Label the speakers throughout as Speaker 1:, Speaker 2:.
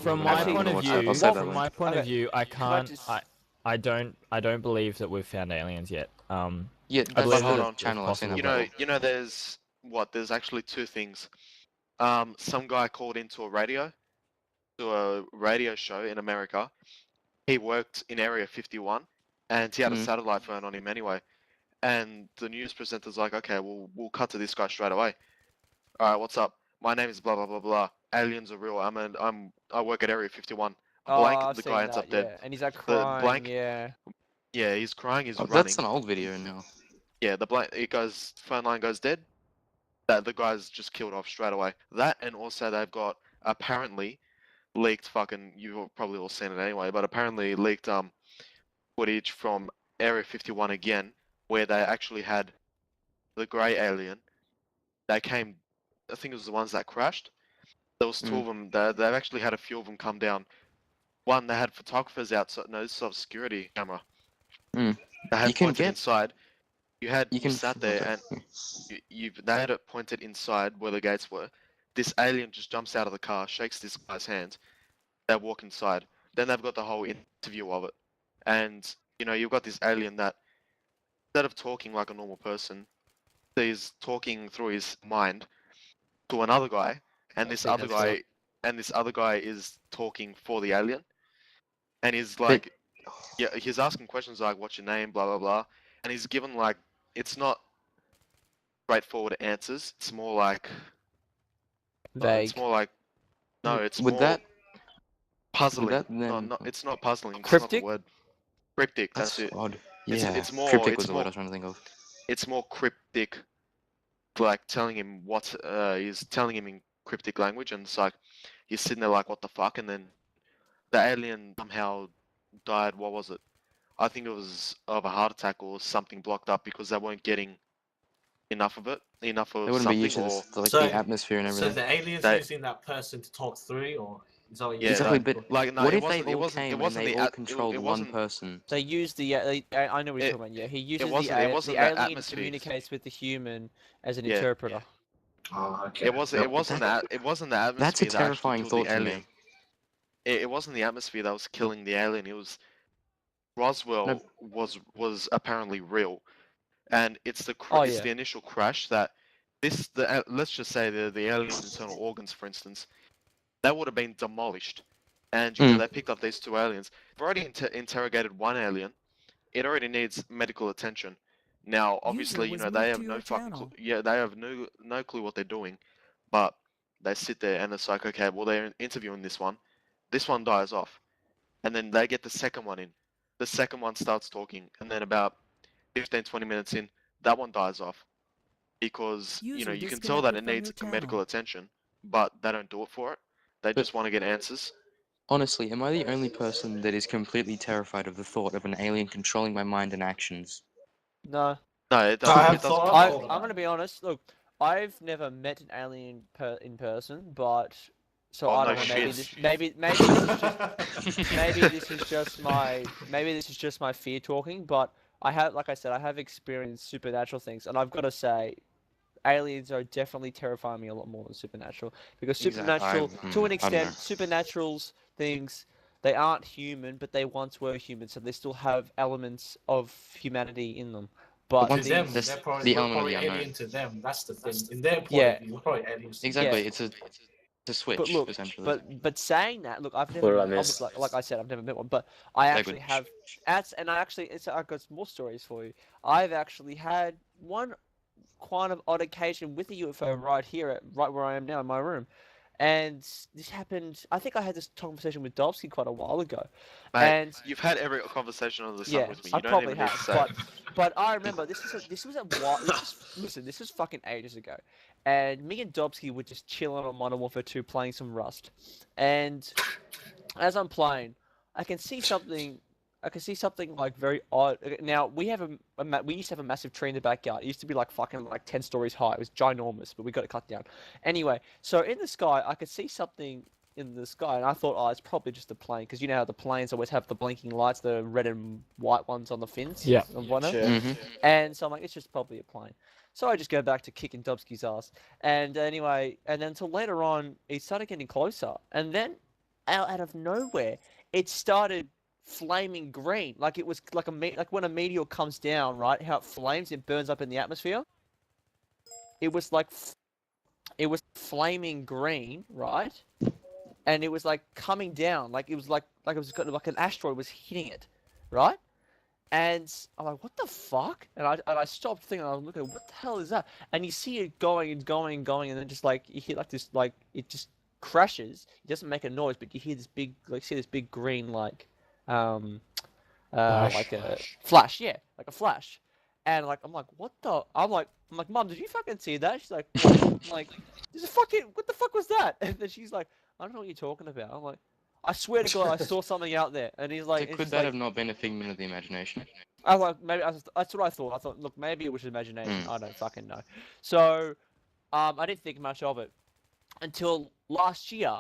Speaker 1: From
Speaker 2: I
Speaker 1: my
Speaker 2: don't
Speaker 1: point
Speaker 2: know
Speaker 1: of
Speaker 2: what's that.
Speaker 1: view,
Speaker 2: I'll say that
Speaker 1: from
Speaker 2: one.
Speaker 1: my point of
Speaker 3: Okay.
Speaker 1: view, I can't.
Speaker 3: just-
Speaker 1: I don't believe that we've found aliens yet.
Speaker 2: Yeah,
Speaker 1: I
Speaker 2: that's
Speaker 1: believe
Speaker 4: hold
Speaker 2: the
Speaker 4: on.
Speaker 2: channel I've seen that
Speaker 1: possible.
Speaker 2: before.
Speaker 4: There's actually two things. Some guy called into a radio show in America. He worked in Area 51, and he had a
Speaker 2: Mm.
Speaker 4: satellite phone on him anyway. And the news presenter's like, okay, we'll cut to this guy straight away. All right, what's up? My name is blah blah blah blah. Aliens are real. I work at Area 51.
Speaker 3: Oh,
Speaker 4: Blank.
Speaker 3: I've
Speaker 4: The
Speaker 3: seen
Speaker 4: guy ends
Speaker 3: that,
Speaker 4: up dead.
Speaker 3: yeah. And he's like
Speaker 4: The
Speaker 3: crying,
Speaker 4: blank-
Speaker 3: yeah.
Speaker 4: Yeah, he's crying. He's
Speaker 2: Oh,
Speaker 4: running.
Speaker 2: that's an old video now.
Speaker 4: Yeah, phone line goes dead. The guy's just killed off straight away. That, and also they've got apparently leaked you've probably all seen it anyway, but apparently leaked footage from Area 51 again, where they actually had the grey alien. They came, I think it was the ones that crashed. There was two of them. They've actually had a few of them come down. One, they had photographers outside. No, this is a security camera.
Speaker 2: Mm.
Speaker 4: They had
Speaker 2: You can
Speaker 4: pointed
Speaker 2: get-
Speaker 4: inside. You
Speaker 2: can
Speaker 4: sat there and they had it pointed inside where the gates were. This alien just jumps out of the car, shakes this guy's hand. They walk inside. Then they've got the whole interview of it, and you've got this alien that instead of talking like a normal person, he's talking through his mind to another guy, and this other guy is talking for the alien, and he's like, yeah, he's asking questions like, "What's your name?" Blah blah blah, and he's given like, it's not straightforward answers. It's more like
Speaker 3: Vague.
Speaker 4: it's more like no, it's
Speaker 2: Would
Speaker 4: more
Speaker 2: that
Speaker 4: puzzling.
Speaker 2: that
Speaker 4: No,
Speaker 2: then-
Speaker 4: it's not puzzling. It's
Speaker 3: Cryptic?
Speaker 4: not the word. Cryptic.
Speaker 2: That's
Speaker 4: That's it.
Speaker 2: odd.
Speaker 4: It's-
Speaker 2: Yeah,
Speaker 4: it's more-
Speaker 2: cryptic
Speaker 4: it's
Speaker 2: was the
Speaker 4: more-
Speaker 2: word I was trying to think of.
Speaker 4: It's more cryptic, like telling him what he's telling him in cryptic language, and it's like he's sitting there like, what the fuck, and then the alien somehow died. What was it? I think it was of a heart attack or something blocked up because they weren't getting enough of it, enough of
Speaker 2: They wouldn't be
Speaker 4: something,
Speaker 2: used to
Speaker 4: or
Speaker 2: the, like
Speaker 5: So-
Speaker 2: the atmosphere and
Speaker 5: So
Speaker 2: everything.
Speaker 5: the alien's
Speaker 4: They-
Speaker 5: using that person to talk through, or is that what
Speaker 4: Yeah,
Speaker 2: exactly,
Speaker 4: that-
Speaker 2: but
Speaker 4: like no,
Speaker 2: what
Speaker 4: it
Speaker 2: if they
Speaker 4: wasn't. It
Speaker 2: all
Speaker 4: wasn't.
Speaker 2: came
Speaker 4: It
Speaker 2: and
Speaker 4: wasn't
Speaker 2: they
Speaker 4: the
Speaker 2: all
Speaker 4: at-
Speaker 2: controlled
Speaker 4: it
Speaker 2: one
Speaker 4: wasn't,
Speaker 2: person?
Speaker 3: They use the, I know what you're talking about, yeah. He uses
Speaker 4: wasn't- it wasn't
Speaker 3: the
Speaker 4: the
Speaker 3: alien
Speaker 4: atmosphere.
Speaker 3: communicates with the human as an
Speaker 4: Yeah.
Speaker 3: interpreter.
Speaker 5: Oh, okay.
Speaker 4: It wasn't. It wasn't
Speaker 2: that-
Speaker 4: that. It wasn't the atmosphere.
Speaker 2: That's a
Speaker 4: that actually
Speaker 2: terrifying
Speaker 4: killed
Speaker 2: thought
Speaker 4: the
Speaker 2: to
Speaker 4: alien.
Speaker 2: me.
Speaker 4: It wasn't the atmosphere that was killing the alien. It was Roswell was apparently real, and it's the
Speaker 3: Oh,
Speaker 4: it's
Speaker 3: yeah.
Speaker 4: the initial crash that let's just say the alien's internal organs, for instance, that would have been demolished, and they picked up these two aliens. They've already interrogated one alien. It already needs medical attention. Now, obviously,
Speaker 6: was
Speaker 4: they
Speaker 6: moved
Speaker 4: have
Speaker 6: to
Speaker 4: no
Speaker 6: your
Speaker 4: fucking
Speaker 6: channel.
Speaker 4: they have no clue what they're doing, but they sit there and it's like, okay, well, they're interviewing this one. This one dies off, and then they get the second one in. The second one starts talking, and then about 15, 20 minutes in, that one dies off because
Speaker 6: User
Speaker 4: you can tell that
Speaker 6: disconnected
Speaker 4: it
Speaker 6: from
Speaker 4: needs
Speaker 6: your
Speaker 4: medical
Speaker 6: channel.
Speaker 4: attention, but they don't do it for it. They
Speaker 2: But-
Speaker 4: just want to get answers.
Speaker 2: Honestly, am I the only person that is completely terrified of the thought of an alien controlling my mind and actions?
Speaker 3: No.
Speaker 4: No, it
Speaker 5: So I
Speaker 4: doesn't.
Speaker 5: have
Speaker 4: It doesn't.
Speaker 5: thought-
Speaker 3: I,
Speaker 5: thought
Speaker 3: I'm gonna be honest. Look, I've never met an alien in person, but so
Speaker 4: Oh,
Speaker 3: I
Speaker 4: no
Speaker 3: don't know. Maybe
Speaker 4: shit.
Speaker 3: maybe this is just maybe this is just my fear talking. But I have, like I said, I have experienced supernatural things, and I've got to say, aliens are definitely terrifying me a lot more than supernatural because
Speaker 2: Exactly.
Speaker 3: supernatural, to an
Speaker 2: I don't
Speaker 3: extent,
Speaker 2: know.
Speaker 3: supernaturals things. They aren't human, but they once were human, so they still have elements of humanity in them. But
Speaker 2: one
Speaker 5: To
Speaker 2: thing-
Speaker 5: them,
Speaker 2: that's
Speaker 5: they're probably,
Speaker 2: the
Speaker 5: we're
Speaker 2: element of
Speaker 5: probably
Speaker 2: the unknown.
Speaker 5: alien to them. That's the thing. In their point
Speaker 3: Yeah.
Speaker 5: of view, we're probably aliens. To
Speaker 2: Exactly,
Speaker 3: Yeah.
Speaker 2: it's a switch,
Speaker 3: But look,
Speaker 2: essentially.
Speaker 3: but saying that, look, I've
Speaker 7: What
Speaker 3: never,
Speaker 7: did I
Speaker 3: met-
Speaker 7: miss?
Speaker 3: like I said, I've never met one, but I actually
Speaker 2: Language.
Speaker 3: have, and I actually, I've got some more stories for you. I've actually had one kind of odd occasion with a UFO right here, right where I am now in my room, and this happened. I think I had this conversation with Dobsky quite a while ago,
Speaker 4: Mate,
Speaker 3: and
Speaker 4: you've had every conversation under the sun
Speaker 3: yeah,
Speaker 4: with me.
Speaker 3: I
Speaker 4: You don't
Speaker 3: probably
Speaker 4: even need to
Speaker 3: have,
Speaker 4: say.
Speaker 3: but I remember this was a while. Listen, this was fucking ages ago, and me and Dobsky were just chilling on Modern Warfare 2 playing some Rust, and as I'm playing, I can see something. I can see something like very odd. Now we have we used to have a massive tree in the backyard. It used to be like fucking like 10 stories high. It was ginormous, but we got it cut down. Anyway, so in the sky, I could see something in the sky, and I thought, oh, it's probably just a plane, because you know how the planes always have the blinking lights, the red and white ones on the fins.
Speaker 1: Yeah.
Speaker 3: And whatnot.
Speaker 7: Sure.
Speaker 2: Mm-hmm.
Speaker 3: And so I'm like, it's just probably a plane. So I just go back to kicking Dobsky's ass. And anyway, and then until later on, he started getting closer. And then out of nowhere, it started flaming green. Like it was like like when a meteor comes down, right? How it flames, it burns up in the atmosphere. It was like it was flaming green, right? And it was like coming down, like it was like it was like an asteroid was hitting it, right? And I'm like, what the fuck? And I stopped thinking, I was looking, what the hell is that? And you see it going and going and going, and then just like you hear like this, like it just crashes. It doesn't make a noise, but you hear this big, like see this big green like like a flash, yeah, like a flash. And like I'm like, what the? I'm like, Mom, did you fucking see that? She's like, what? I'm like, this is fucking, what the fuck was that? And then she's like, I don't know what you're talking about. I'm like, I swear to God, I saw something out there. And he's like,
Speaker 2: So could that have not been a figment of the imagination?
Speaker 3: I was like, maybe that's what I thought. I thought, look, maybe it was imagination. I don't fucking know. So, I didn't think much of it until last year,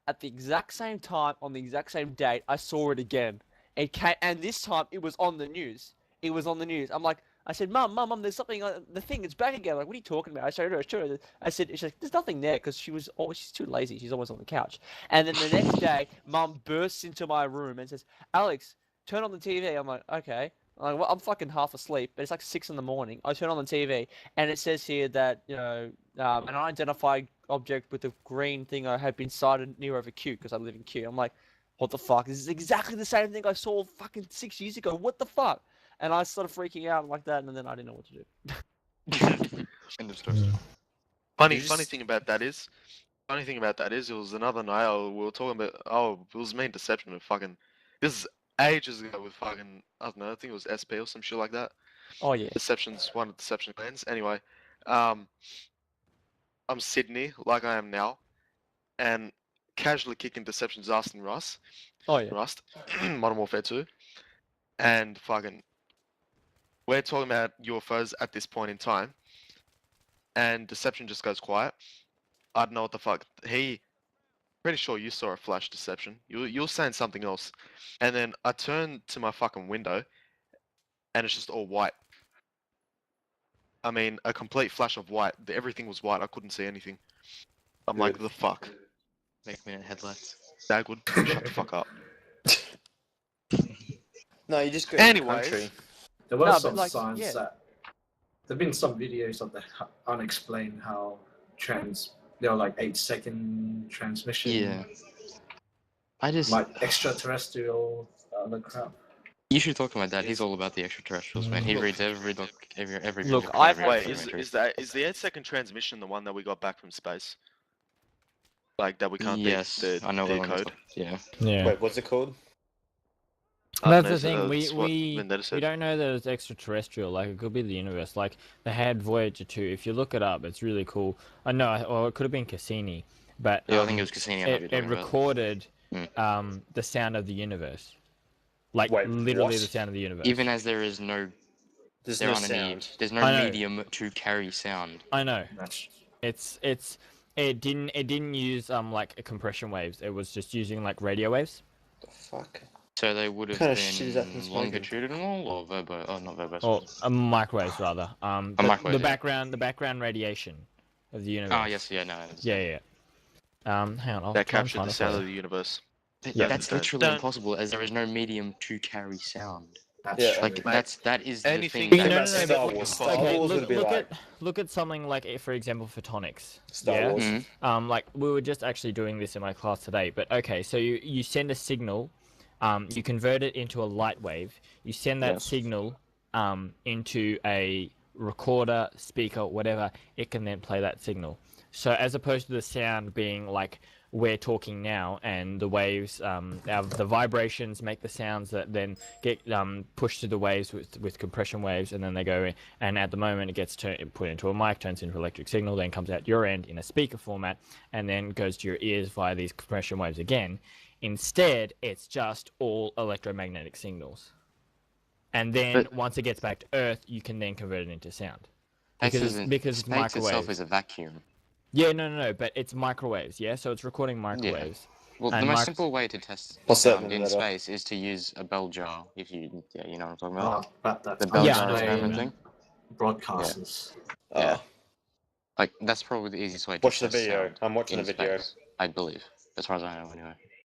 Speaker 3: at the exact same time on the exact same date. I saw it again. It came, and this time it was on the news. It was on the news. I'm like, I said, Mum, there's something. The thing, it's back again. Like, what are you talking about? I showed her. I said, she's like, there's nothing there because she's too lazy. She's always on the couch. And then the next day, Mum bursts into my room and says, Alex, turn on the TV. I'm like, okay. I'm like, well, I'm fucking half asleep, but it's like 6 in the morning. I turn on the TV, and it says here that, you know, an unidentified object with a green thing had been sighted near over Q, because I live in Q. I'm like, what the fuck? This is exactly the same thing I saw fucking 6 years ago. What the fuck? And I started freaking out like that, and then I didn't know what to do.
Speaker 2: End of story.
Speaker 4: Funny thing about that is, it was another night. We were talking about. It was me and Deception. And fucking, this is ages ago with fucking. I don't know. I think it was SP or some shit like that.
Speaker 3: Oh yeah.
Speaker 4: Deception's one of Deception clans. Anyway, I'm Sydney, like I am now, and casually kicking Deception's ass in Rust.
Speaker 3: Oh yeah.
Speaker 4: Rust, Modern Warfare 2, and fucking. We're talking about UFOs at this point in time, and Deception just goes quiet. I don't know what the fuck. Pretty sure you saw a flash, Deception. You're saying something else, and then I turn to my fucking window, and it's just all white. I mean, a complete flash of white. Everything was white. I couldn't see anything. I'm like, the fuck.
Speaker 2: Make me a headlights.
Speaker 4: Dagwood, shut the fuck up.
Speaker 6: No, you just go
Speaker 4: Anyways.
Speaker 6: country.
Speaker 5: There were
Speaker 3: No, but
Speaker 5: some
Speaker 3: like,
Speaker 5: signs
Speaker 3: yeah.
Speaker 5: that there've been some videos of the unexplained how there were like 8-second transmission.
Speaker 2: Yeah. I just.
Speaker 5: Like extraterrestrial other crap.
Speaker 2: You should talk to my dad. He's all about the extraterrestrials, man. He reads every doc, every.
Speaker 3: Look,
Speaker 2: video,
Speaker 3: I've
Speaker 2: every
Speaker 4: Wait,
Speaker 2: documentary.
Speaker 4: is the 8-second transmission the one that we got back from space? Like that we can't
Speaker 2: Yes, I know what one
Speaker 4: decode?
Speaker 2: Yeah.
Speaker 1: Yeah.
Speaker 6: Wait, what's it called?
Speaker 1: That's the
Speaker 4: That's
Speaker 1: thing.
Speaker 4: what
Speaker 1: We
Speaker 4: Vendetta said.
Speaker 1: don't know that it's extraterrestrial. Like it could be the universe. Like they had Voyager 2. If you look it up, it's really cool. I know, or it could have been Cassini, but
Speaker 2: Yeah, I think it was Cassini. I know what you're
Speaker 1: it
Speaker 2: talking about.
Speaker 1: recorded
Speaker 2: Mm.
Speaker 1: the sound of the universe. Like
Speaker 6: Wait,
Speaker 1: literally
Speaker 6: what?
Speaker 1: the sound of the universe.
Speaker 2: Even as there is no,
Speaker 6: There's
Speaker 2: there
Speaker 6: no
Speaker 2: aren't any,
Speaker 6: sound.
Speaker 2: there's no
Speaker 1: I know.
Speaker 2: medium to carry sound.
Speaker 1: I know.
Speaker 5: That's
Speaker 1: It didn't use like compression waves. It was just using like radio waves.
Speaker 6: The fuck?
Speaker 2: So they would have
Speaker 6: What kind of shit is that from
Speaker 2: been
Speaker 6: Spider-Man?
Speaker 2: longitudinal or verbo? Oh, not verbo.
Speaker 1: Or microwaves rather. But
Speaker 2: microwave,
Speaker 1: the
Speaker 2: yeah.
Speaker 1: background radiation of the universe.
Speaker 2: Oh yes, yeah, no. I understand.
Speaker 1: Yeah. Hang on. I'll
Speaker 4: That
Speaker 1: try and
Speaker 4: captured
Speaker 1: find
Speaker 4: the
Speaker 1: it for
Speaker 4: sound
Speaker 1: you.
Speaker 4: of the universe.
Speaker 1: Yeah.
Speaker 2: That's literally
Speaker 4: Don't-
Speaker 2: impossible, as there is no medium to carry sound.
Speaker 5: true.
Speaker 2: Like that is
Speaker 4: Anything
Speaker 2: the
Speaker 1: No,
Speaker 2: thing.
Speaker 1: no,
Speaker 6: about
Speaker 1: no,
Speaker 6: Star
Speaker 1: but-
Speaker 6: Wars. Star
Speaker 1: okay,
Speaker 6: Wars would be like
Speaker 1: look at something like, for example, photonics.
Speaker 6: Star
Speaker 1: yeah?
Speaker 6: Wars.
Speaker 2: Mhm.
Speaker 1: Like we were just actually doing this in my class today. But okay, so you send a signal, you convert it into a light wave. You send that
Speaker 6: Yes.
Speaker 1: signal into a recorder, speaker, whatever. It can then play that signal. So as opposed to the sound being like we're talking now, and the waves, the vibrations make the sounds that then get pushed to the waves with compression waves, and then they go in, and at the moment it gets put into a mic, turns into an electric signal, then comes out your end in a speaker format, and then goes to your ears via these compression waves again. Instead, it's just all electromagnetic signals. And then
Speaker 2: But-
Speaker 1: once it gets back to Earth, you can then convert it into sound.
Speaker 2: Space
Speaker 1: Because
Speaker 2: isn't-
Speaker 1: because it's
Speaker 2: space itself
Speaker 1: microwaves.
Speaker 2: is a vacuum.
Speaker 1: Yeah, no, but it's microwaves, yeah? So it's recording microwaves.
Speaker 2: Well,
Speaker 1: And
Speaker 2: the most
Speaker 1: mic-
Speaker 2: simple way to test
Speaker 6: What's that
Speaker 2: sound
Speaker 6: mean,
Speaker 2: in
Speaker 6: Vendetta?
Speaker 2: space is to use a bell jar. If you know what I'm talking about.
Speaker 5: That
Speaker 2: The bell
Speaker 1: Yeah,
Speaker 2: jar
Speaker 1: I know what you
Speaker 2: experiment
Speaker 1: mean.
Speaker 2: thing.
Speaker 5: broadcasters.
Speaker 2: Yeah.
Speaker 6: Oh,
Speaker 2: Like that's probably the easiest way to
Speaker 6: watch the
Speaker 2: test
Speaker 6: video.
Speaker 2: sound
Speaker 6: I'm watching
Speaker 2: in
Speaker 6: the video.
Speaker 2: space, I believe, as far as I know, anyway.